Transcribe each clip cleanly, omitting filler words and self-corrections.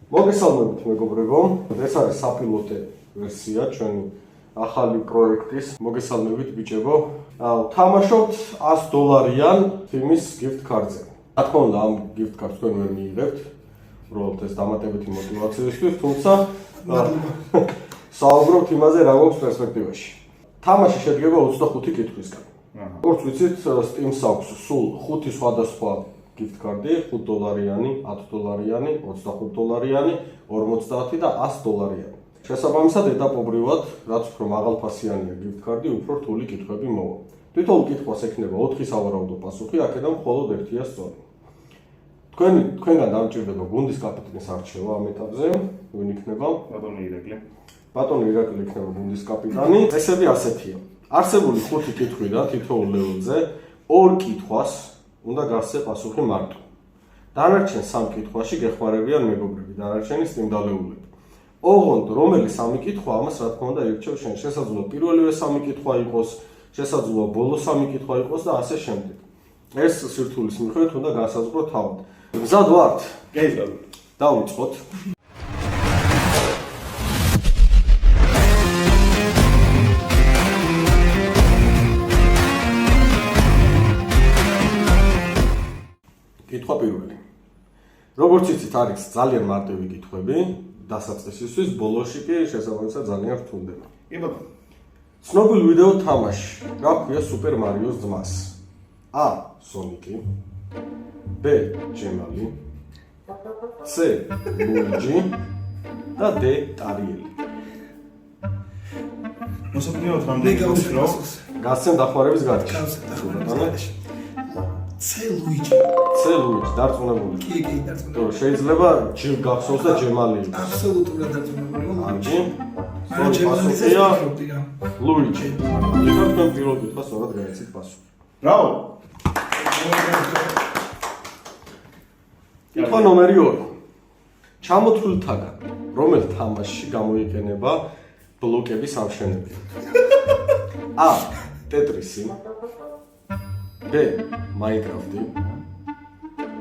მოგესალმებით მეგობრებო, ეს არის საპილოტე ვერსია ჩვენი ახალი პროექტის. მოგესალმებით ბიჭებო. თამაშობთ $100-იან თიმის gift card-ზე. რა თქმა უნდა, ამ gift card-ს თქვენ ვერ მიიღებთ, უბრალოდ ეს დამატებითი мотиваციისთვის, თუმცა საუბრობთ იმაზე, რა გვაქვს პერსპექტივაში. თამაში შედგება 25 კითხვისგან. როგორც ვიცით, Steam-ს აქვს სულ 5 სხვადასხვა gift card-ი, $5-იანი, $10-იანი, $25-იანი, 50 და $100-იანი. შესაბამისად, ეტაპობრივად, რაც უფრო მაღალფასიანია gift card-ი, უფრო რთული კითხვები მოვა. თითოეულ კითხვას ექნება 4 სავარაუდო პასუხი, აქედან მხოლოდ ერთია სწორი. თქვენგან დამჭირდება გუნდის კაპიტანის არჩევა ამ ეტაპზე, ვინ იქნება? ბატონი ირაკლი იქნება გუნდის კაპიტანი. წესები ასეთია. არსებული 5 კითხვიდან თითოეულ ლეველზე 2 კითხვას უნდა გასცე პასუხი მარტო. დანარჩენ 3 კითხვაში გეხმარებიან მეგობრები, დანარჩენი სტიმდალეულები. ოღონდ რომელი 3 კითხვა ამას რა თქმა უნდა ირჩევ შენ. შესაძლოა პირველივე 3 კითხვა იყოს, შესაძლოა ბოლო 3 კითხვა იყოს და ასე შემდეგ. ეს სირთულის მიხედვით უნდა განსაზღვრო თავად. მზად ვართ? დავიწყოთ. კითხვა პირველი. როგორც იცით, არის ძალიან მარტივი კითხვები, დასაწყისისთვის, ბოლოში კი შესაბამისად ძალიან რთულდება. კი ბატონო. ცნობილ ვიდეო თამაში, რა ქვია Super Mario-ს ძმას? A. Sonic-ი, B. Gemali, C. Luigi და D. Ariel. მოსაკვლიოდ რამდენი გავს? გასცემ დახმარების გარდა. C. Luigi. C. Luigi, დარწმუნებული. კი, დარწმუნებული. შეიძლება ჯილ გახსოვს და Gemali იყოს. აბსოლუტურად დარწმუნებული. Luigi. მაგრამ Gemali-ს ვფიქრობდი რა. Luigi. ეხლა თქვენ პირველ კითხვას სწორად გაიცით პასუხი. ბრავო. კითხვა ნომერი 2. ჩამოთვლილთაგან რომელ თამაშში გამოიყენება ბლოკების ამშვენებლად? A. Tetris-ი, B. Minecraft-ი,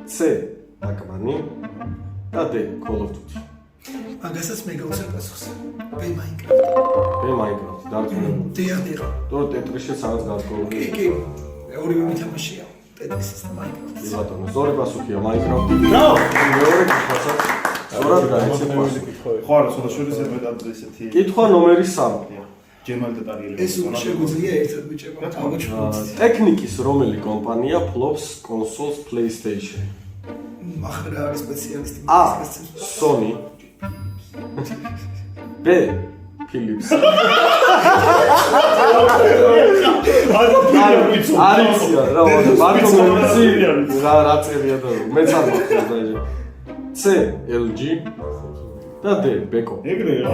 C. Pac-Man-ი და D. Call of Duty. მაგასაც მე გავუსწრებ პასუხს. B. Minecraft. B. Minecraft. დარწმუნებული. დიახ. თორე Tetris-ში სადაც გარკვეული. კი. ორივე მითამაშია. Tetris-ის და Minecraft-ის. ბატონო, სწორი პასუხია Minecraft-ი. ბრავო. მეორე კითხვასაც სწორად გაიცით პასუხი. ხო, არა, სულ შეიძლება ესეთი. კითხვა ნომერი 3. Gemali და Ariel. ეს შეგვიძლია ერთად ბიჭებო. აღმოჩნდეთ. ტექნიკის რომელი კომპანია ფლობს კონსოლს PlayStation? ახლა არის სპეციალისტი. A. Sony, B. Philips. არიცია რა მარტო მეცი რა წერია და მეც არ მაქვს და C. LG და D. Beko. ეგრე რა.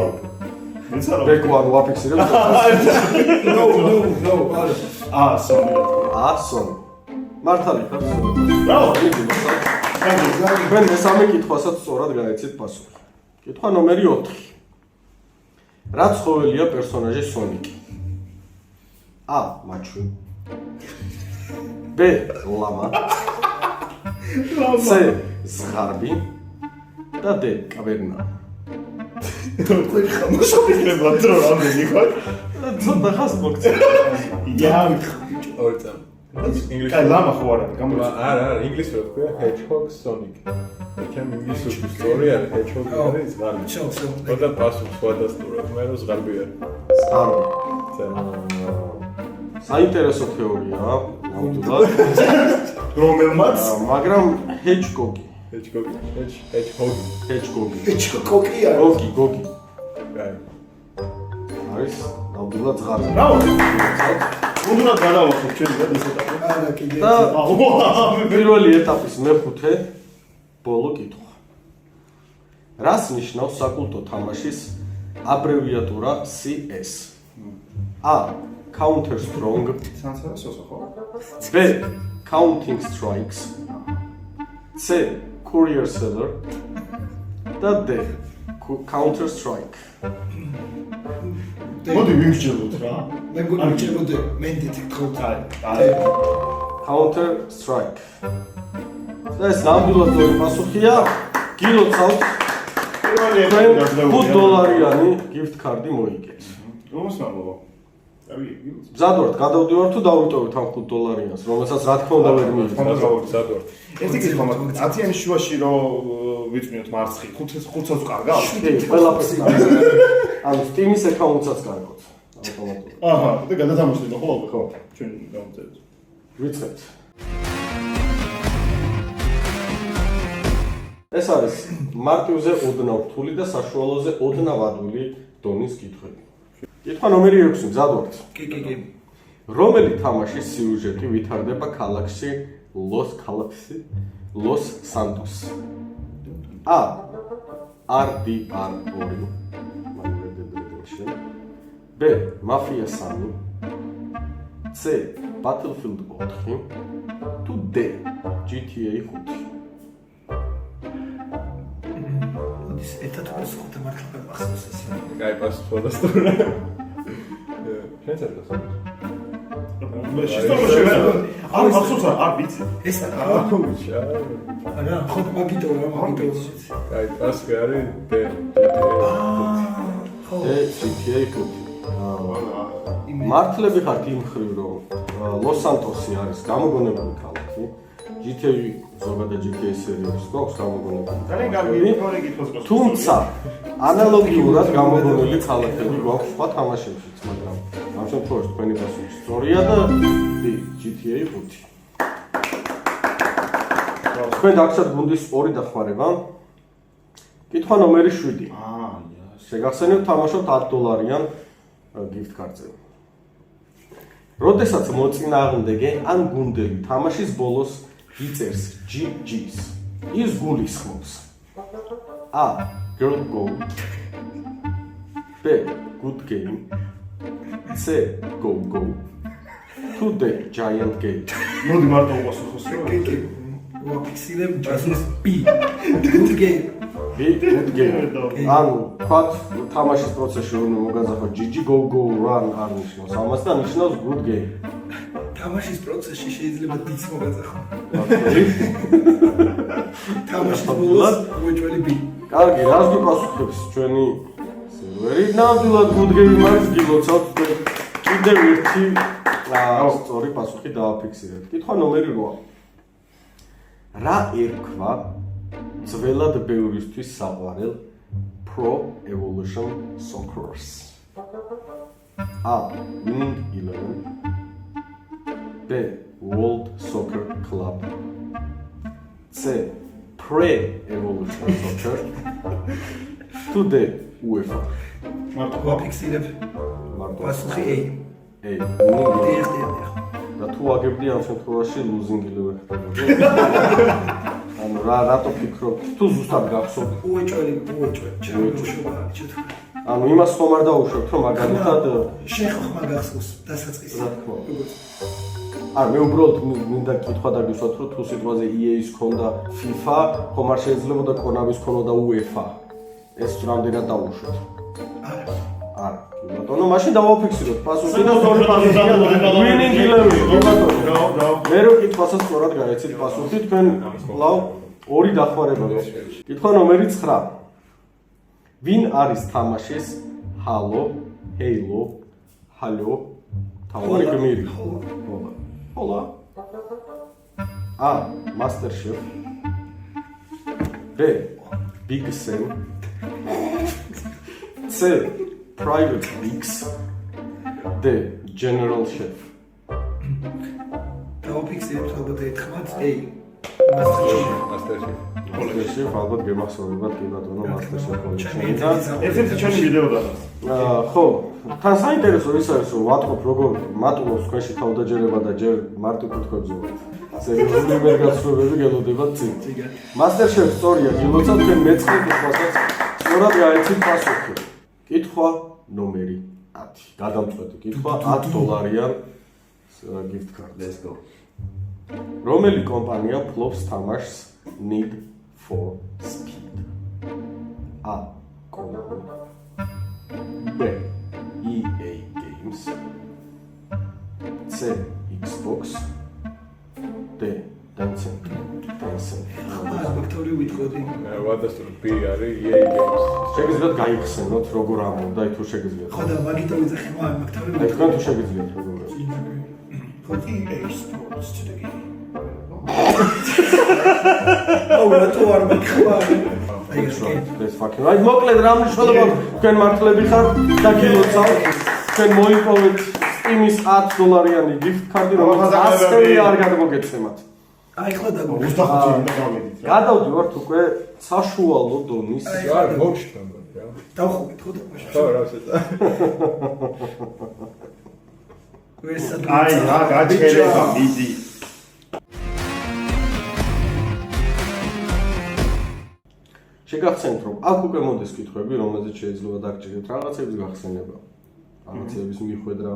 მეც არა. Beko არ ვაფიქსირებ. No, არა. Sony. Sony. მართალი ხარ? ბრავო. თქვენ მესამე კითხვასაც სწორად გაიცით პასუხი. კითხვა ნომერი 4. რა ცხოველია პერსონაჟი Sonic-ი? A. მაჩვი, B. ლამა, C. ზღარბი და D. კაბერნა. თქვენ მოსაკვლიოდ დრო რამდენი ხო? ცოტა ხას მოგწე. ორწამ. კაი, ლამა ხო არა, გამოიწვია. არა, ინგლისურად ქვია Hedgehog Sonic. ეკენ ინგლისური სწორი არის Hedgehog არის ზღარბი. ხოდა პასუხს სხვადასხვა მე რო ზღარბი არის. ზღარბი. საინტერესო თეორიაა, ნამდვილად. რომელმაც მაგრამ Hedgehog-ი. კოკი არის. გოგი. კაი. არის ნამდვილად ზღარბი. ბრავო. უნდა გადავახო ჩვენი და ეს ეტაპი. არა, კიდე. და პირველი ეტაპის მეხუთე ბოლო კითხვა. რას ნიშნავს საკულტო თამაშის აბრევიატურა CS? A. Counter Strong, სანსეროსო ხო? B. Counting Strikes, C. Courier Seller და D. Counter Strike. მოდი ვიმსჯელოთ რა. მე მგონი ჩემოდე მენდით გთხოვთ. აი. Counter Strike. და ეს ნამდვილად ძველი პასუხია. გილოცავთ $5 gift card-ი მოიგეთ. რომს მადლობა. მზად ვართ, გადავდივართ თუ დავიტოვოთ ამ $5-ს, რომელსაც რა თქმა უნდა ვერ მიიღეთ. მზად ვართ. ერთი კითხვა მაქვს, 10-იანი შუაში რო ვიწმინოთ მარცხი, 500-ს უკარგავს? კი, ყველაფერს კარგავ. ანუ Steam-ის აკაუნტსაც კარგავთ. ავტომატურად. აჰა, და გადათამაშდით ხო? ხო. ჩვენ გავწერეთ. ვიწყებთ. ეს არის მარტივზე ოდნავ რთული და საშუალოზე ოდნავ ადვილი დონის კითხვები. კითხვა ნომერი 6, მზად ვართ? კი. რომელი თამაშის სიუჟეტი ვითარდება ქალაქში Los Santos? A. RDR2 B. Mafia 3 C. Battlefield 4 თუ D. GTA 5 ის ერთად უყურს ხუთი მართლა მახსოვს ეს. კაი პასუხი სხვადასხვა. შენ წერდა სულ. არ მახსოვს არ ვიცი. ეს არა. აუჩა. არა, ხოთ მაგიტო. კაი პასუხი არის D. GTA 5 მართლები ხართ იმ ხრივ რომ Los Santos-ი არის გამოგონებული ქალაქი. GTA ზოგადად GTA სერიალის გვაქვს გამოგონებული. ძალიან გამიგონებული კითხვის გასაგებია. თუმცა ანალოგიურად გამოგონებული ქალაქები გვაქვს სხვა თამაშებშიც, მაგრამ ამ შემთხვევაში თქვენი პასუხი სწორია და GTA 5. თქვენ დაგჭირთ გუნდის 2 დახმარება. კითხვა ნომერი 7. შეგახსენებთ თამაშობთ $10 gift card-ზე. როდესაც მოწინააღმდეგე ან გუნდელი თამაშის ბოლოს იწერს GG's, ის გულისხმობს A. Girl Go B. Good Game C. Go Go თუ D. Giant Game. მოდი მარტო უპასუხოს. კი. ვაფიქსირებ ჯასის B. Good game. Good game. ანუ თქვათ თამაშის პროცესში რომ მოგაძახო GG Go Go Run არ ნიშნავს ამას და ნიშნავს good game. თამაშის პროცესში შეიძლება დიც მოგაძახო. თამაშის ბოლოს უეჭველი B. კარგი, რას გიპასუხებს ჩვენი სერვერი? ნამდვილად good game არის, გილოცავთ კიდევ ერთი სწორი პასუხი დავაფიქსირებთ. კითხვა ნომერი 8. რა ერქვა ძველად ბევრისთვის საყვარელ Pro Evolution Soccer's? A. Winning 11 B. World Soccer Club C. Pre-Evolution Soccer თუ D. UEFA. მარტო ვაფიქსირებ პასუხი A. და თუ აგებდი ამ შემთხვევაში losing 11 ხდება. ანუ რატო ფიქრობ? თუ ზუსტად გახსოვთ? უეჭველი. ანუ იმას ხომ არ დაუშვებთ რომ მაგალითად შენ ხო მაგახსოვს დასაწყისი. რა თქმა უნდა. არ მე უბრალოდ მინდა კითხვა დაგისვათ რომ თუ სიტყვაზე EA-ს ქონდა FIFA, ხომ არ შეიძლება და Konami-ს ქონოდა UEFA. ეს რამდენად დაუშვებთ? არა. ბატონო, მაშინ დავაფიქსიროთ პასუხი და სწორი პასუხია winning 11. ბატონო. მე რო კითხვასაც სწორად გაეცით პასუხი, თქვენ კვლავ 2 დახმარება გვაქვს. კითხვა ნომერი 9. ვინ არის თამაშის Halo თავარი გმირი? Hola. A. Master Chef B. Big Sam C. Private Mix D. General Chef. დავაფიქსირებ ალბათ ერთხმად A. Master Chef. Master Chef ალბათ გემახსოვრებათ კი ბატონო Master Chef ჩემი და ერთ-ერთი ჩვენი ვიდეო და ხო, თან საინტერესო ის არის რომ ვატყობ როგორ მატულობს თქვენში თავდაჯერება და ჯერ მარტო კითხვებზე ვართ. სერიოზული ვერ გაცნობები გელოდებათ წინ. Master Chef სწორია, გილოცავთ თქვენ მეცხრე კითხვასაც სწორად გაეცით პასუხი. კითხვა ნომერი 10. გადამწყვეტი კითხვა $10 gift card. Let's go. რომელი კომპანია ფლობს თამაშს Need for Speed? A. Konami B. EA Games C. Xbox D. Tencent. ვიქტორი ვიტყოდი. ვადასტურებ B არის EA Games. შეგიძლიათ გაიხსენოთ როგორ ამბობდა თუ შეგიძლიათ. ხო და მაგითო ვიძახი მაგთავი. აი თქვენ თუ შეგიძლიათ როგორ. ხო EA Sports today. აუ რატო არ მიხვა? ეს ფაქტორი. აი მოკლედ რა მნიშვნელობა თქვენ მართლები ხარ და გილოცავთ. თქვენ მოიპოვეთ Steam-ის $10 gift card-ი, რომელიც 100 არ გადმოგეცემათ. აი ხლა და 25 უნდა გავედით რა. გადავდივართ უკვე საშუალო დონის. რა მოვშთამბობ რა. დავხობით ხო და მაშინ. ხო რა შეცა. აი რა გაჩერება მიდი. შეგახსენებთ რომ აქ უკვე მოდის კითხვები, რომელზეც შეიძლება დაგჭირდეთ რაღაცების გახსენება. რაღაცების მიხვედრა,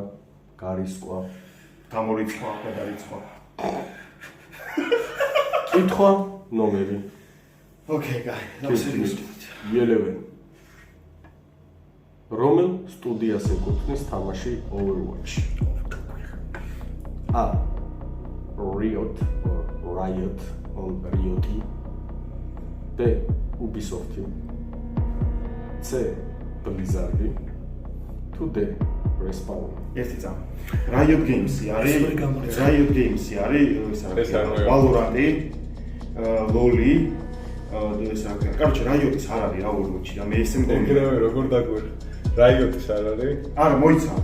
გარისკვა, გამორიცხვა, გადარიცხვა. კითხვა ნომერი. Okay, guys. Ელევენ. რომელ სტუდიას ეკუთვნის თამაში Overwatch? A. Riot on Riot. B. Ubisoft. C. Blizzard. თუ D. Respawn. ერთი წამ. Riot Games-ი არის. Riot Games-ი არის, ეს არის Valorant-ი, LoL-ი, ეს არის. Короче, Riot-ის არ არის რა Overwatch-ი, და მე ესე მგონი. ეგრევე როგორ დაგვერა. Riot-ის არ არის? არა, მოიცა.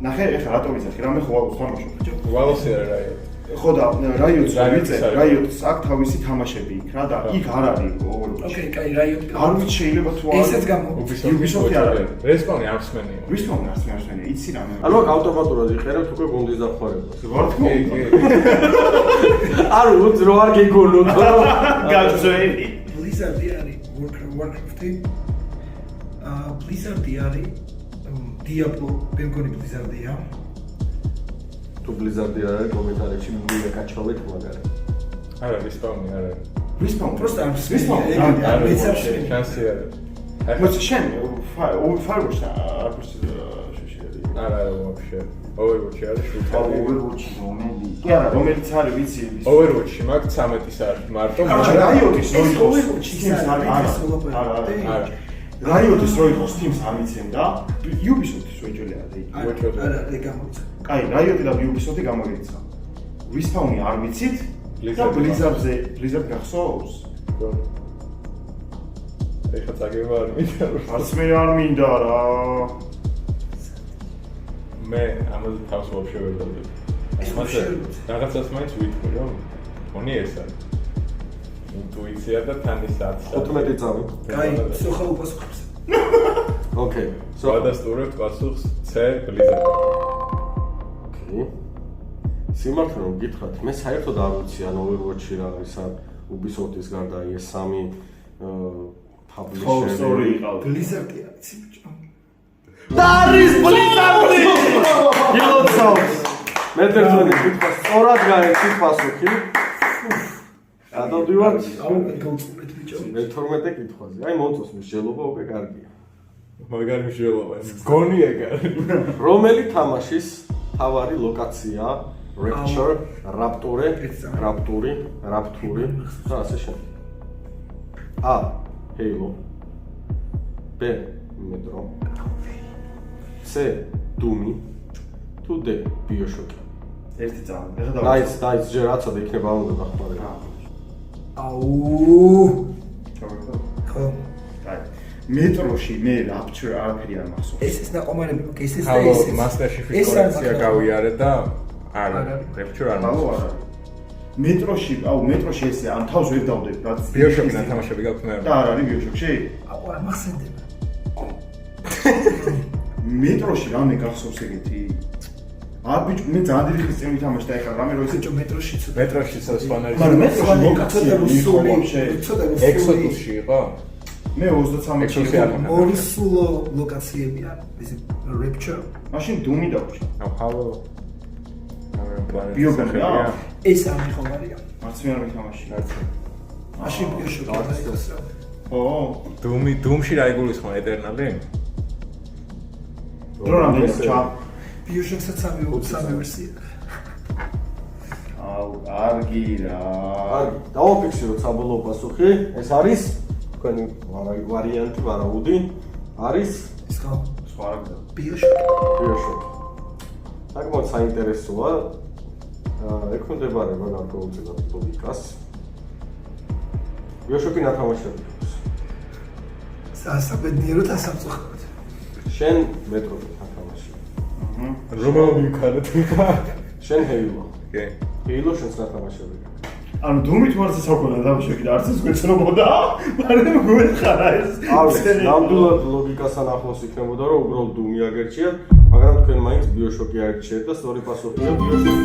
ნახე, ეხლა რატომ იცახი? რამე ხო Valve-ს თამაშობ. Valve-ი არის Riot. ხო და Riot-ს ვიცი, Riot-ს აქვს თავისი თამაშები იქ რა და იქ არ არის Overwatch. ოკეი, კაი, Riot. არ ვიცი შეიძლება თუ არ. ესეც გამო. Ubisoft-ი არ არის. Respawn-ი არსმენია. Respawn-ი არსმენია, იცი რამე. ანუ აქ ავტომატურად იყერებთ უკვე გუნდის დახმარებას. ვარ თქო. არ უც რო არ გიგონოთ. გაძვენი. Blizzard-ი არის Warcraft-ი. Blizzard-ი არის Diablo, მე მგონი Blizzard-ია. თუ Blizzard-ი არ არის კომენტარებში მივეკაჩავეთ მაგარი. არა, Respawn-ი არ არის. Respawn Просто არ Respawn-ი არ არის. Blizzard-ში. შანსი არის. მოიცა შენ Firewatch-ს არ შეშერდი. არა, вообще. Overwatch-ი არის შუთა. Overwatch-ი რომელი? კი არა, რომელიც არის ვიცი. Overwatch-ი მაგ 13-ის არის მარტო. Riot-ის რო იყო Overwatch-ის არის არა. Riot-ის რო იყო Steam-ს ამიცენ და Ubisoft-ის რო იჭერია და იქ. არა, ეგ გამოიცა. კაი, Riot-ი და Ubisoft-ი გამოიცა. Respawn-ი არ ვიცით? და Blizzard-ზე Blizzard გახსოვს? ეხლა წაგება არ მინდა. არც მე არ მინდა რა. მე ამაზე თავს ვაფშე ვერ დავდებ. მასე რაღაცას მაინც ვიტყვი რომ თონი ეს არის. ინტუიცია და თანისაც. 15 წამი. კაი, სოხა უპასუხებს. ოკეი. ვადასტურებთ პასუხს C Blizzard. ოკეი. სიმართლე რომ გითხრათ, მე საერთოდ არ ვიცი ან Overwatch-ი რა არის ან Ubisoft-ის გარდა ეს სამი publisher-ი. Blizzard-ი არის ბიჭო. დარის Blizzard-ი! გილოცავთ. მე თერთმეტი კითხვა სწორად გაერთით პასუხი. გადავდივართ აუ, გავწყვეტ ბიჭო. მე-12 კითხვაზე. აი მომწონს მსჯელობა უკვე კარგია. მაგარი მსჯელობა. გონია კარი. რომელი თამაშის თავარი ლოკაცია Rapture, Rapture, და ასე შემდეგ. A. Halo. B. Metro. C. Doom. თუ D. BioShock. ერთი წამი. ეხლა დავიწყე. დაიც ჯერ რაცოდა იქნება უნდა დახმარება. აუ. ჩავეყო. ხო. კაი. მეტროში მე Rapture არაფერი არ მახსოვს. ეს ნაყომარები, ეს და ჰალო, ეს. Master Chief-ის კოლექცია გავიარე და არა, Rapture არ ჰალო მახსოვს. არა. მეტროში ესე ამ თავს ვერ დავდებ რაც BioShock-იდან თამაშები გაქვთ მე. და არ არის BioShock-ში? აუ, არ მახსენდება. მეტროში რამე გახსოვს ეგეთი? არ ბიჭო, მე ძალიან დიდი ხნის წინ ვითამაშე და ეხლა რამე რო ისე ბიჭო, მეტროშიც. მეტროში სპანერი. მაგრამ მეტროში ლოკაცია რუსული, მიხო Exodus-ში იყო? მე 23 წელი Exodus-ი არ მქონდა. ორსულო ლოკაციებია, ეს Rapture. მაშინ Doom-ი დავჭი. აუ, ჰალო. BioShock-ია? ეს არ მიხოვარია. არც მე არ ვითამაში. მაშინ BioShock-ი არის. ო, Doom-ში რა იგულისხმო Eternal-ი? დრო რამდენი ჩა? BioShock-საც სამი ვერსია. აუ, არგი რა. აი, დავაფიქსიროთ საბოლოო პასუხი. ეს არის თქვენი ვარიანტი ვარაუდი არის ის ხო? სხვა რა გდა. BioShock. საკმაოდ საინტერესოა. ექვემდებარება გარკვეულწილად ლოგიკას. BioShock-ი ნათამაშები აქვს. საბედნიეროდ ასამწუხაროდ. შენ მეტროზე ნათამაში. რომაული მქარეთ. შენ Halo. კი. Halo შენს ნათამაშები. ანუ დუმით მარცე საუკუნა დამშეკი და არც ის გვეცნობოდა, მაგრამ გვეთხარა ეს. ნამდვილად ლოგიკასთან ახლოს იქნებოდა, რომ უბრალოდ დუმი აგერჩიათ, მაგრამ თქვენ მაინც BioShock-ი არჩიეთ და სწორი პასუხია BioShock.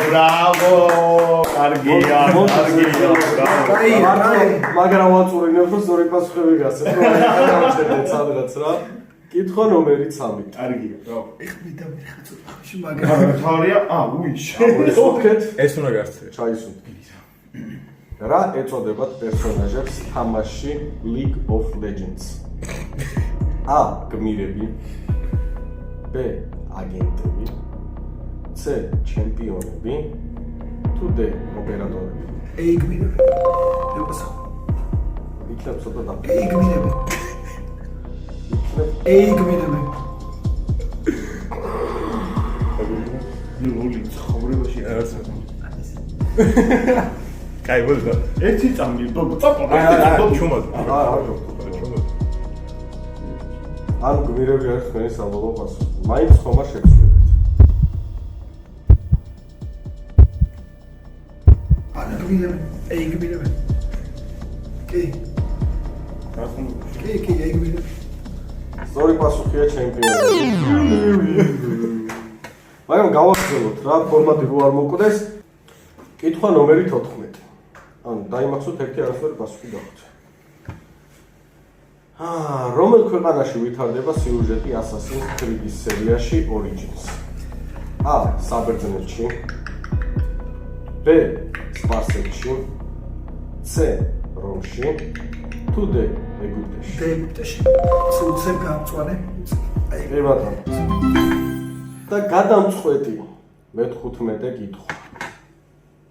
ბრავო! კარგია. მაგრამ ვაწურინებ, რომ სწორი პასუხები გასცეთ, რომ აღარ სადღაც რა. კითხვა ნომერი 3. კარგია, ბრავო. ეხმიდა მიხა ცოტა ხში მაგრამ თავია, უიშ. ესოქეთ ეს უნდა გასცეს. ჩაისუნთქი. რა ეწოდებათ პერსონაჟებს თამაში League of Legends? A. გმირები B. აგენტები C. ჩემპიონები თუ D. ოპერატორები? ეიგმირები. ეპასო. იქნებ ცოტა და ეიგმირები. იქნებ ეიგმირები. ლოლი ცხოვრებაში რაც კაი ვოდა. ერთი წამი წაპა. ჩუმად. ჩუმად. ან გმირები არის თქვენი საბოლოო პასუხი. მაინც ხომ არ შეგცვლით. აგმირები. ეიგმირები. კი. კი, ეიგმირები. სწორი პასუხია ჩემპიონები. მაგრამ გავაგრძელოთ რა ფორმატი რო არ მოკვდეს. კითხვა ნომერი 14. ანუ დაიმახსოვთ ერთი არასწორი პასუხი გაქვთ. რომელ ქვეყანაში ვითარდება სიუჟეტი Assassin's Creed-ის სერიაში Origins? A. საბერძნეთში B. სპარსეთში C. რომში თუ D. ეგვიპტეში? ეიგიპტეში. სულცემ გამწვანე. კი ბატონო. და გადამწყვეტი მე-15 კითხვა.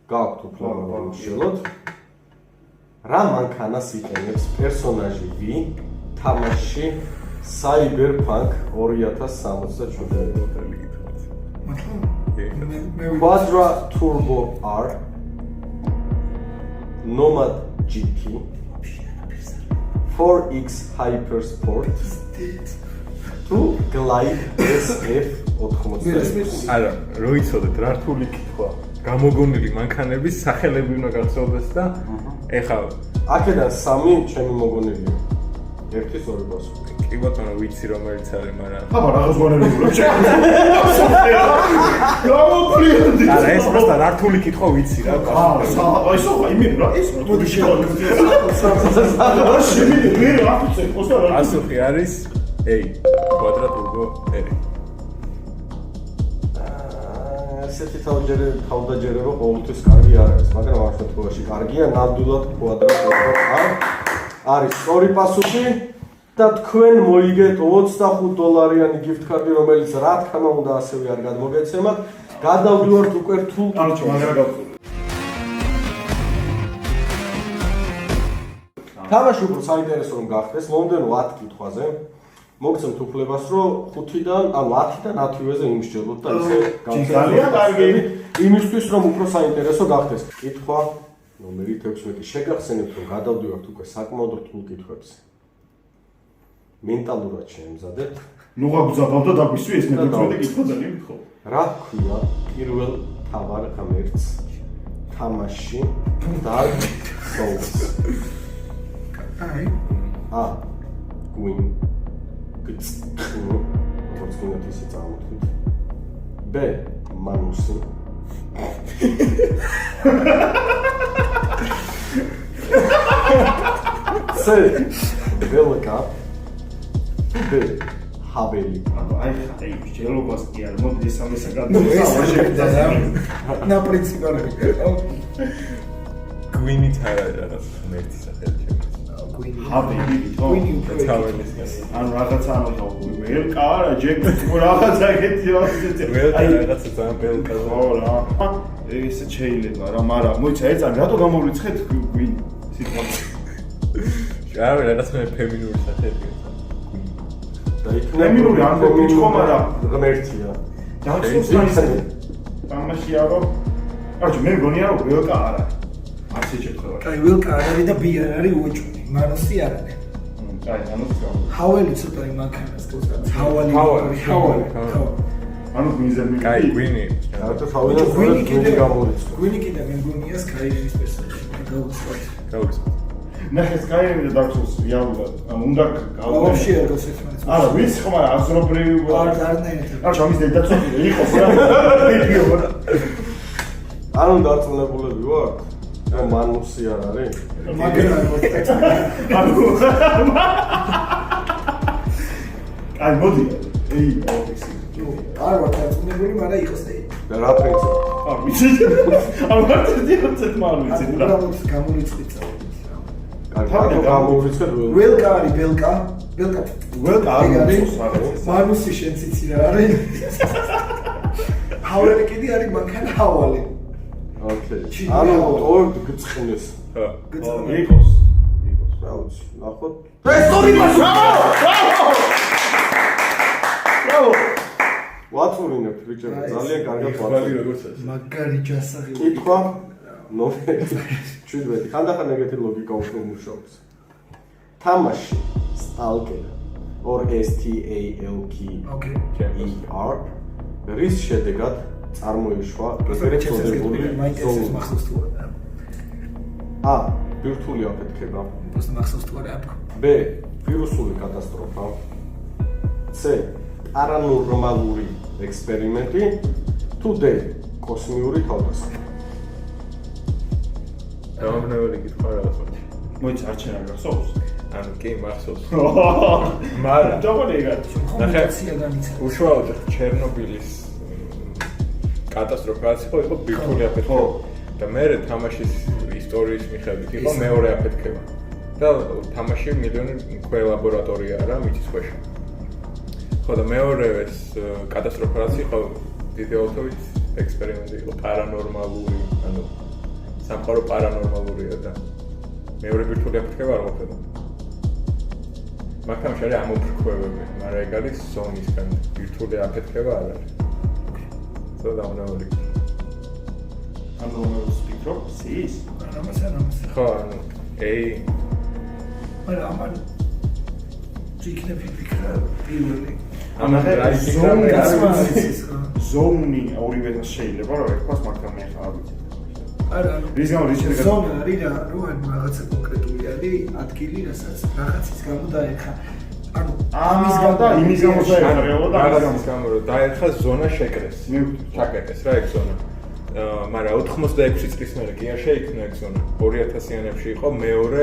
გაქვთ უფლება უშველოთ. რა მანქანას იყენებს პერსონაჟი V თამაში Cyberpunk 2077? Quadra Turbo R, Nomad GT, 4X Hypersport, თუ Glide SF80. არა, რო იცოდეთ რა რთული კითხვა. გამოგონილი მანქანების სახელები უნდა გახსოვდეს და ეხლა აქედან 3 ჩემი მოგონილია. ერთი სწორი პასუხი. კი ბატონო ვიცი რომელიც არის, მაგრამ აბა რაღაც გონებია ჩემს. გამოფლიდი. არა ეს просто რა რთული კითხვა ვიცი რა. აი სოხა იმენ რა ეს მოდი შემიძლია მე რა ვიცი პოსტა რა. პასუხი არის A. Quadra Turbo R. ესეთი თავდაჯერება ყოველთვის კარგი არ არის, მაგრამ ამ შემთხვევაში კარგია, ნამდვილად Quadra Turbo R არის სწორი პასუხი და თქვენ მოიგეთ $25 gift card-ი, რომელიც რა თქმა უნდა ასევე არ გადმოგეცემათ. გადავდივართ უკვე რთულ კითხვაზე. თამაში უფრო საინტერესო რომ გახდეს, მომდენო 10 კითხვაზე. მოგცემთ უფლებას, რომ 5-დან, ანუ 10-დან 10-ვეზე იმსჯელოთ და ისე ძალიან კარგი. იმისთვის, რომ უფრო საინტერესო გახდეს. კითხვა ნომერი 16. შეგახსენებთ, რომ გადავდივართ უკვე საკმაოდ რთულ კითხვებზე. მენტალურად შეემზადეთ. ნუ გაგვზაბავ და დაგვისვი ეს მე-16 კითხვა ძალიან მითხო. რა ქვია პირველ თავარ ღმერთს თამაში Dark Souls? აი. A. Gwyn. როგორც გინდათ ისე წამოთქვით. B. Manus. C. Velka. D. Haveli. აი შეიძლება კი არ მოდი ეს ამისა გადმოგვიყვება. на принципе. გვინით არა რაღაც მერტი სახელი ჩემს. ჰაბები თო თავის ანუ რაღაცა ამოხო ველკა არა ჯეკ რაღაცა ეგეთია ველკა რაღაცა ძალიან ველკაზე ხო რა ესე შეიძლება რა მაგრამ მოიცა ეცანი რატო გამოვრიცხეთ გვინ სიტყვა რა რაღაც მე ფემინური სახეებია. და იქნება ფემინური ან ბიჭო, მაგრამ ღმერთია. დაგსუსტაის თამაშია რომ არჩი მე მგონია რომ ველკა არ არის. ასე შეთქვა. აი ველკა არ არის და ბი არ არის უეჭვი. მაროსი არ არის. აი ანუს გავა. ჰაველი ცოტა იმანქანას გულწრფელად. ჰავალი. ანუ გვინზები. კაი, გვინი. და თავიდან გვინი გამორიცხა. გვინი კიდე მე მგონია სკაირის პერსონაჟი. გავუცხო. ნახე სკაირი და დაგსუს რეალურად. უნდა ვაფშე არ გასეთმანეს. არა, ვის ხომ არა აზრობრივი. არნაირად. არ ჩამის დედა წოდი იყოს რა. ანუ დარწმუნებულები ვარ, რომ მანუსი არ არის. მაგრამ აი მოდი. ეი, ოფისი. არ ვარ დარწმუნებული, მაგრამ იყოს და და რა პრინციპი? არ ვიცი. არ ვარ ძირცეთ მალვიცი რა. უბრალოდ გამორიცხვითა. თავი გამოვიწყეთ ველკა არის ველკა. ველკა. ველკა არ არის რაღაც. მარუსი შენც იცი რა არის. ჰაველი კიდე არის მანქანა ჰავალი. ოკეი. ანუ ორი გწყინეს. ხო. იყოს. რა ვიცი, ნახოთ. რესტორი მასო! ბრავო! ვაწურინებთ ბიჭები, ძალიან კარგად ხვალე ვაწურინებთ. როგორც ეს. მაგარი ჯასაღი. კითხვა ნომერი 17. ხანდახან ეგეთი ლოგიკა უფრო მუშაობს. თამაში Stalker or STALKER რის შედეგად წარმოიშვა ეგრეთ წოდებული მაინტერესებს მახსოვს თუ არა. A. ბირთვული აფეთქება. просто მახსოვს თუ არა აფქო. B. ვირუსული კატასტროფა. C. პარანორმალური ექსპერიმენტი. თუ D. კოსმიური თავდასხმა. დამაბნეველი კითხვა რაღაც მოდი. მოიცა არჩენა გახსოვს? ანუ კი მახსოვს. მაგრამ დაგონეგა. კომუნიკაცია განიცა. უშუალოდ ჩერნობილის კატასტროფაც იყო ბირთვული აფეთქება. და მე თამაშის ისტორიის მიხედვით იყო მეორე აფეთქება. და თამაში მილიონი ლაბორატორიაა რა მიწის ქვეშ. ხო და მეორე ეს კატასტროფა რაც იყო დიდი აუთობით ექსპერიმენტი იყო პარანორმალური, ანუ სამყარო პარანორმალურია და მეორე ბირთვული აფეთქება არ მოხდა. მაგრამ შეიძლება ამოფრქვევები, მაგრამ ეგ არის ზონისგან ბირთვული აფეთქება არ არის. ხო და უნაური. ანუ ვფიქრობ, სის. რამას. ხო, ანუ ეი მაგრამ ამან იქნება ფიქრა პირველი. ამაზე ზონი ზონი ორივე შეიძლება რომ ერთպես მაგრამ მე ხარ ვიცი. არა, რის გამო რის შედეგად ზონა არის რა, რომ რაღაცა კონკრეტული არის ადგილი, რასაც რაღაცის გამო დაერხა. ანუ ამის გამო და იმის გამო დაერხა რეალურად რაღაცის გამო რომ დაერხა ზონა შეკრეს. ჩაკეტეს რა ეგ ზონა. მაგრამ 86 წლის მერე კი არ შეიქმნა ეგ ზონა. 2000-იანებში იყო მეორე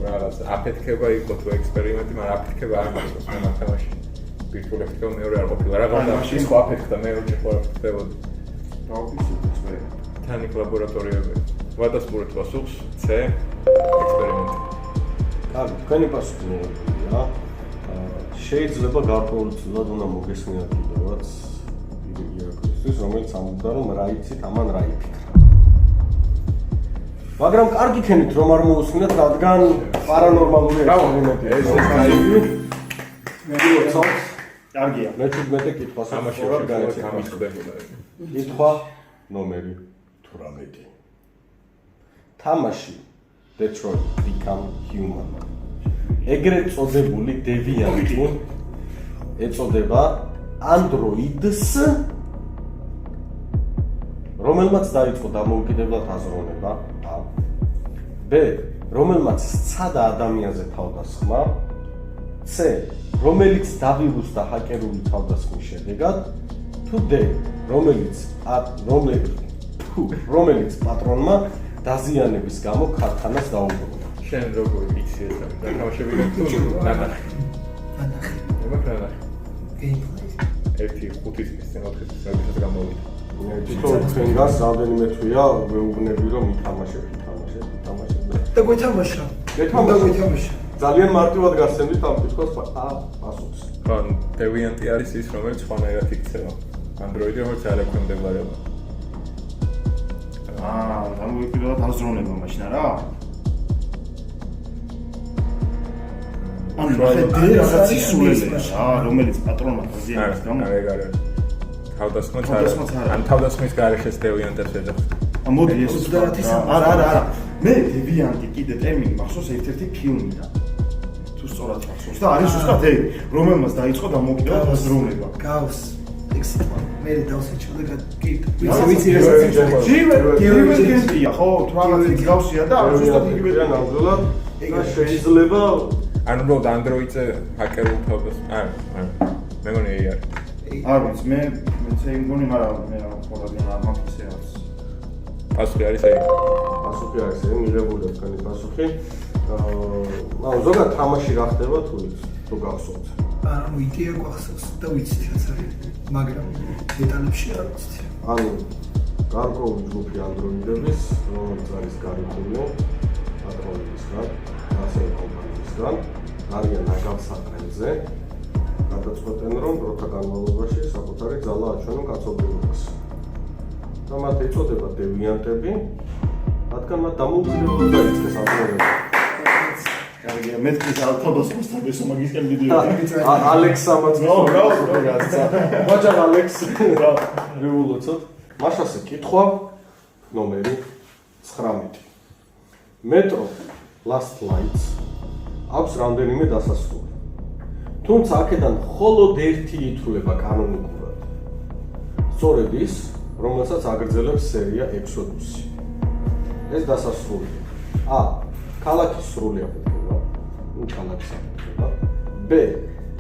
რაღაც აფეთქება იყო თუ ექსპერიმენტი, მაგრამ აფეთქება არ მახსოვს მე მათემაში. ბირთვული აფეთქება მეორე არ ყოფილა. რაღაცა ის ხო აფეთქდა მეორე ხო აფეთქდებოდა. დავფიქრე. თანიქ ლაბორატორიები. ვადასტურებთ პასუხს C ექსპერიმენტი. კარგი, თქვენი პასუხი რა? შეიძლება გარკვეულწილად უნდა მოგესმინათ კიდევაც ირაკლისთვის, რომელიც ამბობდა, რომ რა იცით, ამან რა იფიქრა. მაგრამ კარგი ქენით რომ არ მოусმინათ, რადგან პარანორმალური ექსპერიმენტი ეს კაიდი. მე ვიცოდი. კარგია. მე 17 კითხვას თამაში ვარ გაიცი. გამიწყდებოდა. კითხვა ნომერი 18. თამაში Detroit Become Human. ეგრეთ წოდებული დევიანტი ეწოდება Androids, რომელმაც დაიწყო დამოუკიდებლად აზროვნება A. B. რომელმაც სცადა ადამიანზე თავდასხმა. C. რომელიც დავირუსდა ჰაკერული თავდასხმის შედეგად. თუ D. რომელიც პატრონმა დაზიანების გამო ქარხანას დაუბრუნა. შენ როგორ იცი ეს რა? თამაშები თუ ნანახი. ნანახი. გეიმპლეი. 1-5 წლის წინ 4 წლის წინ გამოვიდა. თვითონ თქვენგანს რამდენიმე თვეა ვეუბნები რომ ითამაშებ. და გვეთამაშა. გვეთამაშა. ძალიან მარტივად გასცემდით ამ კითხვას პასუხს. ხო, დევიანტი არის ის, რომელიც სხვანაირად იქცევა. Android-ი რომელიც არ ექვემდებარება. დამოუკიდებლად აზროვნება მაშინ არა? ანუ ნახე დე რაღაც ისულელია რა, რომელიც პატრონმა დაზიანების გამო. არა. თავდასხმაც არა. ან თავდასხმის გარეშეც დევიანტებს ეძახს. მოდი ეს არა. მე დევიანტი კიდე ტერმინი მახსოვს ერთ-ერთი ფილმიდან. თუ სწორად მახსოვს და არის ზუსტად ეგ, რომელმაც დაიწყო დამოუკიდებელ დაზროვნება. გავს ექსიტმა მე დავსაჩვენე და ვიცი რასაც დივერგენტია ხო თვალს გავსია და ზუსტად იგივე ნამდვილად და შეიძლება ანუ რო Android-ზე ჰაკერულ თავდას არა მე მგონი არის არ ვიცი მე მგონი მაგრამ მე ხოლმე არ მაქვს ეს პასუხი არის აი პასუხი არის ეს მიღებული თქვენი პასუხი ზოგადად თამაში რა ხდება თუ გახსოვთ ანუ იდეა გვახსოვს და ვიცით რაც არის მაგრამ დეტალებში არ ვიცით ანუ გარკვეული ჯგუფი ანდროიდების რომელიც არის გარკვეული პატრონებისგან ასევე კომპანიისგან არიან ნაგავსაყრელზე გადაწყვეტენ რომ დროთა განმავლობაში საკუთარი ძალა აჩვენონ კაცობრიობას და მათ ეწოდება დევიანტები რადგან მათ დამოუკიდებლობა დაიწყეს ანდროიდები კარგია მეთქის ავტობუსთან ეს მაგისკენ ვიდეო ალექსამაც ნო ვაჯარ ალექს რევოლუციოთ მაშასე კითხვა ნომერი 19 მეტრო last lights აქვს რამდენიმე დასასრული თუმცა აქედან მხოლოდ ერთი ითვლება კანონიკურად სწორედ ის რომელსაც აგრძელებს სერია ექსოდუსი ეს დასასრული a ქალაქის სრული აფეთქება ქალაქის აფეთქება b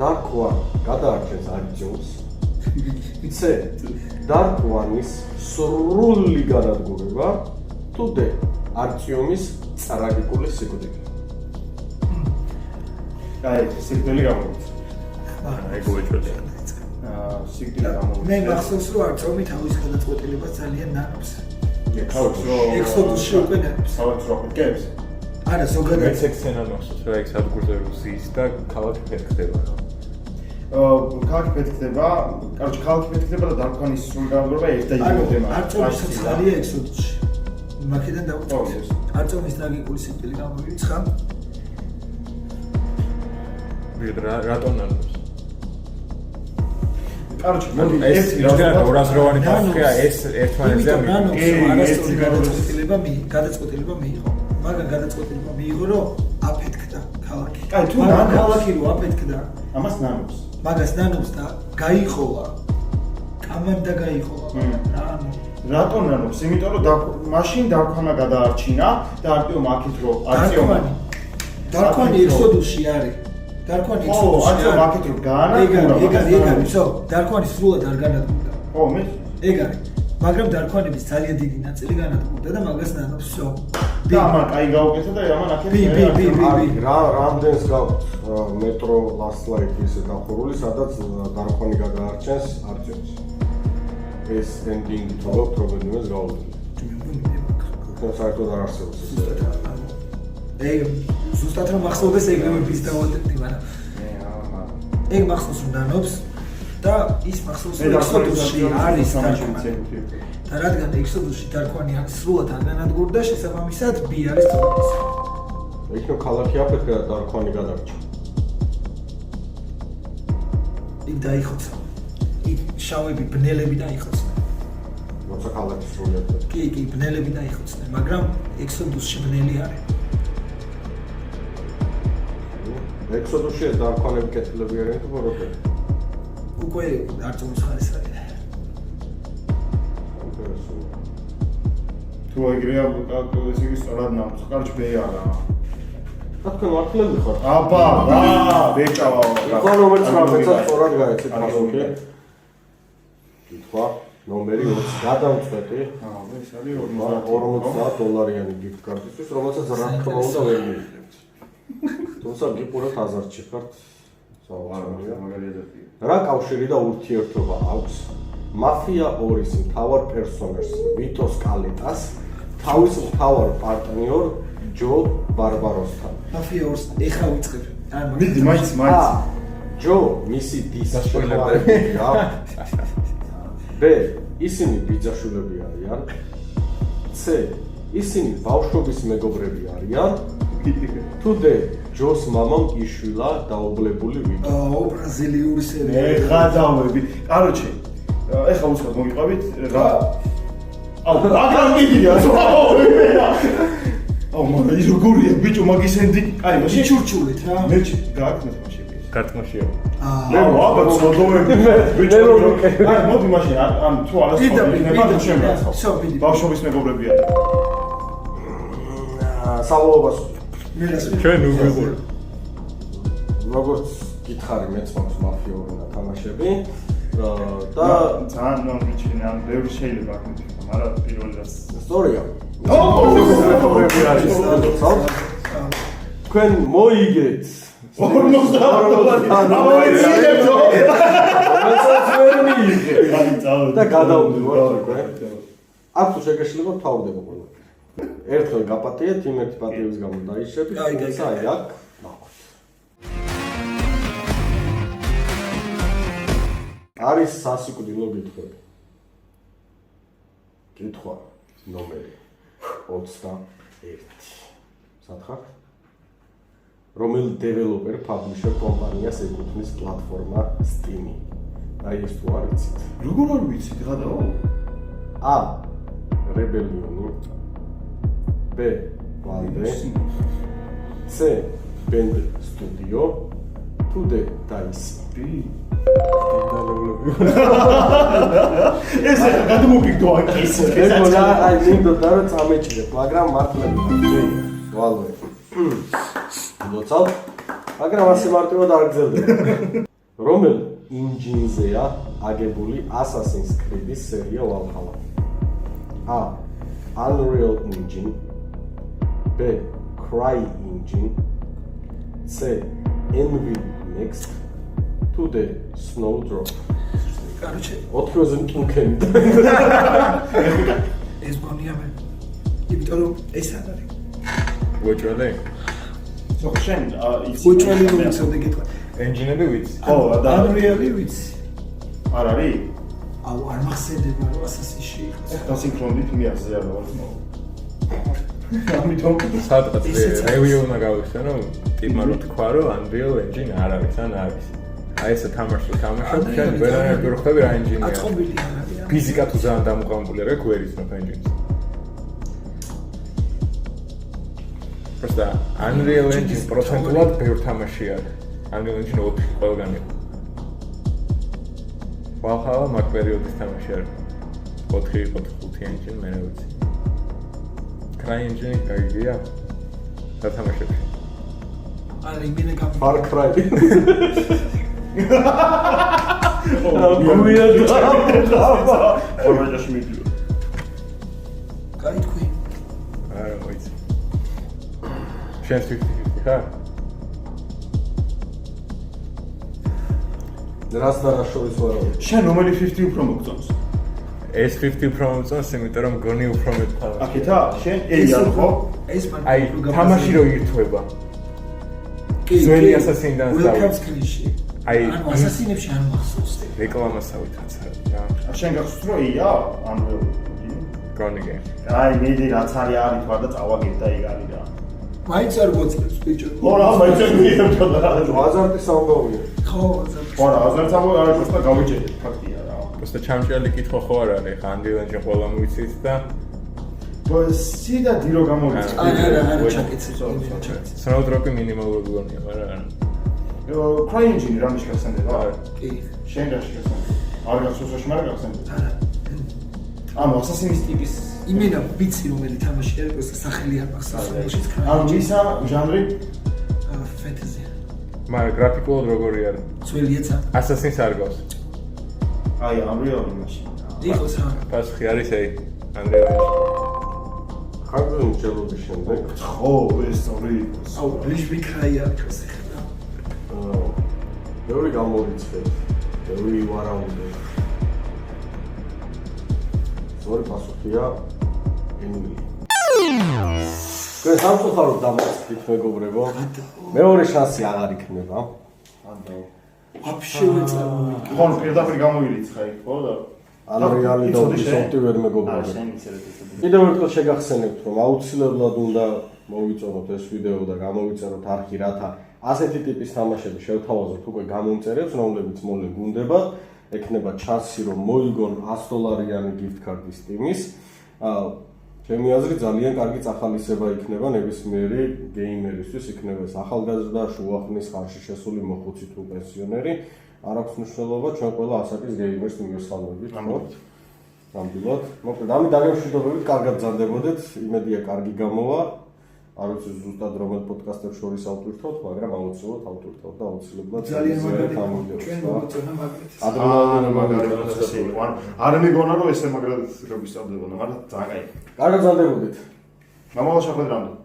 Dark One გადაარჩენს არიჯონს c Dark One-ის სრული განადგურება თუ d არციომის ტრაგიკული სიკვდილი აი სიკვდილი გამოდის ეგრევე ჩვენი სიკვდილი გამოდის მე მახსოვს რომ არცომი თავის გადაწყვეტილება ძალიან ნანობს ექსოდუსში ექსოდუსში უკვე ნანობს თავის როკეტებს არა ზოგადად მე სექსენა მახსოვს რა იქ სადგურზე რუსიის და ქალაქი ფეთქდება ქალაქი ფეთქდება კაროჩე ქალაქი ფეთქდება და დარკვანის სრული განადგურება ერთადერთი თემაა არცომის ცალია ექსოდუსში მაქედან დავუწყოთ არცომის ტრაგიკული სიკვდილი გამოიცხა რატომ ნანობს კაროჩე მოდი ეს ორაზროვანი პასუხია ეს ერთმანეთზე გადაწყვეტილება მიიღო მაგრამ გადაწყვეტილება მიიღო რომ აფეთქდა ქალაქი აი თუ ნანობს ქალაქი რო აფეთქდა ამას ნანობს მაგას ნანობს და გაიხოლა კამანდა გაიხოლა რატომ ნანობს იმიტომ რომ მაშინ დარქვანა გადაარჩინა და არტიომ აქეთ რო არციომა დარქვანი ექსოდუსში არის დარქვანი ექსოდუსში არის აქეთ რო გაანადგურა ეგარი ვსო დარქვანი სრულად არ განადგურდა ხო მე ეგ არის მაგრამ დარქვანების ძალიან დიდი ნაწილი განადგურდა და მაგას ნანობს ვსო და ამან კაი გაუკეთა და ამან აქეთ რამდენს გაქვს მეტრო last light ისე დახურული სადაც დარქვანი გადაარჩენს არჩევს ეს ენდინგი თორე პრობლემებს გაუძლია და საერთოდ არ არსებობს ეს ზუსტად რომ მახსოვდეს ეგრევების დავადექი მაგრამ ეგ მახსოვს რომ ნანობს და ის მახსოვს რომ ექსოდუსში არის დარქვანი და რადგან ექსოდუსში დარქვანი არის სრულად არ განადგურდა შესაბამისად B არის თორემ იქნებ ქალაქი აფეთქდა და დარქვანი გადარჩა იქ დაიხოცა იქ შავები ბნელები დაიხოცნენ როცა ქალაქი სრულად კი ბნელები დაიხოცნენ მაგრამ ექსოდუსში ბნელი არის ექსოდუსში ეს დარქვანები კეთილები არიან თუ როქები უკვე არწმუნის ხარის არის თუ ეგრეა ეს იგი სწორად ნამს კარჩ ბე არა თქვენ ვარქლები ხარ აბა რა ბეჭავა ხო რომელიც რაღაცა სწორად გაიცეთ პასუხი კითხვა ნომერი 20 გადავწყვეტი ეს არის $50 gift card-ისთვის რომელსაც რა თქმა უნდა ვერ მივიღებთ თუმცა გიყურებთ აზარტში ხართ რა კავშირი და ურთიერთობა აქვს მაფია 2-ის მთავარ პერსონაჟს ვიტო სკალეტას თავის მთავარ პარტნიორ ჯო ბარბაროსთან მაფია 2-ს ეხა ვიწყებ მიდი მაინც ჯო მისი დის შეხვედრებია ბ ისინი ბიძაშვილები არიან c ისინი ბავშვობის მეგობრები არიან თუ d ჯოს მამამ იშვილა დაუბრუნებული ვიკი. ბრაზილიური სერია. ეხა დავები. კაროჩე. ეხა უცხოდ მოგიყვებით რა. მაგრამ მიგია. მაგრამ ის როგორია ბიჭო მაგისენდი? აი, მაშინ ჩურჩულით რა. მე გააკეთე მაშინ. გარტმაშია. მე ვაბა ცოდოვები ბიჭო. აი, მოდი მაშინ ან თუ არა ცოდოვები, მე შემრაცავ. ბავშვობის მეგობრები არის. სალოობას ჩვენ უგვიყური. როგორც გითხარი მეც მაქვს მაფიოური თამაშები და ძალიან მიჩნია ან ბევრი შეიძლება აქ მაგრამ პირველი რაც ისტორია. მეგობრები არის თქვენ მოიგეთ 50 და გადავდივართ უკვე. აქ თუ შეგეშლება თავდება ყველა. ერთხელ გაპატიეთ, იმ ერთი პატიების გამო დაიშები, აი აქ ნახოთ. არის სასიკვდილო კითხვები. კითხვა ნომერი 21. სათხარ? რომელ დეველოპერ პაბლიშერ კომპანიას ეკუთვნის პლატფორმა Steam? აი ეს თუ არ იცით. როგორ არ ვიცით გადაო? A. Rebellion. B. Valve. C. Bend Studio. 2D Dice. B. ეს გადმოგიგდო აქ ის. ეგონა აი მინდოდა რომ წამეჭიდეთ, მაგრამ მართლა Valve. მოცავ, მაგრამ ასე მარტივად არ გრძელდება. რომელ ინჯინზეა აგებული Assassin's Creed-ის სერია Valhalla? A. Unreal Engine. B. CryEngine. C. Envy Next. 2D Snowdrop. კაროჩე 4-ზე მკინქენი. ეს გონია მე. იმიტომ რომ ეს არ არის. უჭრელი? შენ ის უჭრელი მომწოდე გეტყვა. ენჯინები ვიცი? ხო, და Unreal ვიცი. არ არის? აუ არ მახსენდება რომ Assassin-ში იყო. და სინქრონით მიახზე არ ვარ ნო. ამიტომ სადღაც რევიუ უნდა გავიხსენო, ტიპმა რო თქვა რომ Unreal Engine არ არის, ან არის. აი ესე თამაშს თამაშობ, შენ ვერანაირად ვერ ხვდები რა ენჯინია. აწყობილი არ არის. ფიზიკა თუ ძალიან დამუყრებული არა, ვერ იცნობ ენჯინს. Просто Unreal Engine პროცენტულად ბევრ თამაში არის. Unreal Engine 4 ყველგან იყო. Valhalla მაგ პერიოდის თამაში არის. 4 იყო 5 engine მე რა ვიცი. CryEngine გაიგია? და თამაშები. არა იმენა გამ Far Cry. ფორმატაში მიდიო. კაი თქვი. არა ვიცი. შენ 50 ხარ? რას და რა შორის ვარ? შენ რომელი 50 უფრო მოგწონს? ეს 50 უფრო მომწონს, იმიტომ რომ გონი უფრო მეტყავ. აკეთა, შენ ეი არ ხო? ეს მარტო აი, თამაში რო ირთვება. ძველი Assassin-დან Welcome Screen-ში. აი, ანუ Assassin-ებში არ მახსოვს. რეკლამასავით რაც არის რა. შენ გახსოვს რომ ეია? Unreal. გონი გეიმ. აი, მედი რაც არის არის თვარ და წავაგებ და ეგ არის რა. მაინც არ გოწევს ბიჭო. ხო რა, მაინც არ მიიღებდა რა. აზარტის ამბავია. ხო, აზარტი. ხო რა, აზარც ამბავი არის, просто გავიჭერეთ ფაქტია რა. просто ჩამჭრელი კითხვა ხო არ არის, ხა Unreal Engine ყველა მოვიცით და სიდა დირო გამოვიცი. არა, ჩაკეცე. Snowdrop-ი მინიმალური გონია, მაგრამ არა. CryEngine რამის გახსენდება? კი. შენ რაში გახსენდება? არ გახსოვს რა მაგრამ გახსენდება. არა. ანუ Assassin's ტიპის იმენა ვიცი რომელი თამაში არის, просто სახელი არ მახსოვს. ანუ მისა ჟანრი fantasy. მაგრამ გრაფიკულად როგორი არის? ძველიაცა. Assassin's არ გავს. აი Unreal Engine. იყოს რა. პასუხი არის აი Unreal Engine. ხარდენ ჩელობის შემდეგ. ხო, ეს ორი იყოს. აუ, რის ვიქრაი აქვს ახლა. ბევრი გამორიცხეთ. ბევრი ვარაუდე. ორი პასუხია ენილი. თქვენ სამწუხაროდ დამოწით მეგობრებო. მეორე შანსი აღარ იქნება. ანდო. ვაფშე ვეწარმოვიდგინე. ხო, პირდაპირ გამოირიცხა იქ, ხო და Unreal და Ubisoft-ი ვერ მეგობრებო. შენ იცოდეთ ეს. კიდევ ერთხელ შეგახსენებთ, რომ აუცილებლად უნდა მოვიწონოთ ეს ვიდეო და გამოვიწეროთ არხი, რათა ასეთი ტიპის თამაშები შევთავაზოთ უკვე გამომწერებს, რომლებიც მოლე გუნდებათ. ექნება ჩანსი, რომ მოიგონ $100 gift card-ი Steam-ის. ჩემი აზრით ძალიან კარგი წახალისება იქნება ნებისმიერი გეიმერისთვის, იქნება ეს ახალგაზრდა, შუახნის ხარში შესული მოხუცი თუ პენსიონერი. არ აქვს მნიშვნელობა, ჩვენ ყველა ასაკის გეიმერს მივესალმებით. ნამდვილად. მოკლედ, ამით დაგემშვიდობებით, კარგად გრძანდებოდეთ, იმედია კარგი გამოვა. არ ვიცი ზუსტად რომელ პოდკასტებს შორის ავტვირთოთ, მაგრამ აუცილებლად ავტვირთოთ და აუცილებლად ძალიან მაგარი ჩვენ მოგწონა მაგალითად. ადრინალინი მაგალითად. არ მეგონა რომ ესე მაგრად როგორ ისწავლებოდა, მაგრამ ძალიან კაი. კარგად გრძანდებოდეთ. გამოვაშალეთ რამდენი